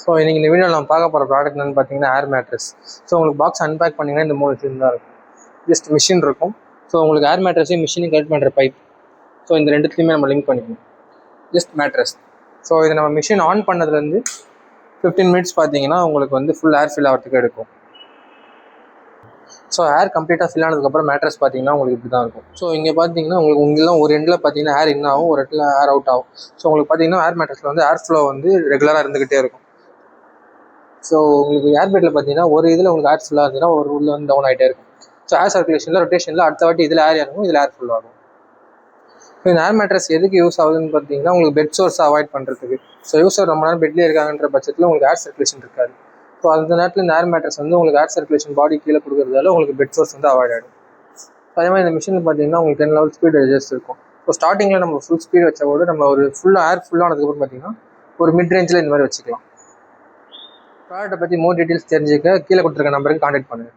So இன்றைக்கி இந்த வீடியோவில் நம்ம பார்க்க போகிற ப்ராடக்ட் என்னென்னு பார்த்தீங்கன்னா ஏர் மேட்ரஸ். ஸோ உங்களுக்கு பாக்ஸ் அன்பேக் பண்ணிங்கன்னா இந்த 3 விஷயம் தான் இருக்கும். ஜஸ்ட் மிஷின் இருக்கும். ஸோ உங்களுக்கு ஏர் மேட்ரஸையும் மிஷினையும் கனெக்ட் பண்ணுற பைப். ஸோ இந்த ரெண்டுத்துலையுமே நம்ம லிங்க் பண்ணிக்கணும். Just mattress. ஸோ இதை நம்ம மிஷின் ஆன் பண்ணதுலேருந்து 15 மினிட்ஸ் பார்த்தீங்கன்னா உங்களுக்கு வந்து ஃபுல் ஏர் ஃபில் ஆகிறதுக்கு எடுக்கும். ஸோ ஏர் கம்ப்ளீட்டாக ஃபில் ஆனதுக்கப்புறம் மேட்ரஸ் பார்த்தீங்கன்னா உங்களுக்கு இப்படி தான் இருக்கும். ஸோ இங்கே பார்த்தீங்கன்னா உங்களுக்கு உங்களாம் ஒரு எண்டில் பார்த்தீங்கன்னா ஏர் இன் ஆகும், ஒரு இடத்துல ஏர் அவுட் ஆகும். ஸோ உங்களுக்கு பார்த்தீங்கன்னா ஏர் மேட்ரஸில் வந்து ஏர் ஃப்ளோ வந்து ரெகுலராக இருந்துகிட்டே இருக்கும். ஸோ உங்களுக்கு ஏர் பெட்டில் பார்த்தீங்கன்னா ஒரு இதில் உங்களுக்கு ஏர் ஃபுல்லாக இருந்துச்சுன்னா ஒரு உள்ள வந்து டவுன் ஆகிட்டே இருக்கும். ஸோ ஏர் சர்க்குலேஷனில் ரொட்டேஷனில் அடுத்த வாட்டி இதில் ஏர் இறங்கும், இதில் ஏர் ஃபுல் ஆகும். ஸோ இந்த ஏர் மேட்ரஸ் எதுக்கு யூஸ் ஆகுதுன்னு பார்த்தீங்கன்னா உங்களுக்கு பெட் சோர்ஸை அவாய்ட் பண்ணுறதுக்கு. ஸோ யூஸர் ரொம்ப நேரம் பெட்லேயே இருக்காங்கன்ற பட்சத்தில் உங்களுக்கு ஏர் சர்க்குலேஷன் இருக்காது. ஸோ அந்த நேரத்தில் இந்த ஏர் மேட்ரஸ் வந்து உங்களுக்கு ஏர் சர்க்குலேஷன் பாடி கீழே கொடுக்குறதால உங்களுக்கு பெட் சோர்ஸ் வந்து அவாய்ட் ஆகிடும். அதே மாதிரி இந்த மிஷினில் பார்த்தீங்கன்னா உங்களுக்கு 10 லெவல் ஸ்பீட் அட்ஜஸ்ட் இருக்கும். ஸோ ஸ்டார்டிங்கில் நம்ம ஃபுல் ஸ்பீட் வச்சா கூட நம்ம ஒரு ஏர் ஃபுல்லானதுக்கப்புறம் பார்த்தீங்கன்னா ஒரு மிட் ரேஞ்சில் இந்த மாதிரி வச்சுக்கலாம். ப்ராடக்ட்டை பற்றி மோர் டீட்டெயில்ஸ் தெரிஞ்சுக்க கீழே கொடுத்துருக்க நம்பருக்கு கான்டாக்ட் பண்ணுங்கள்.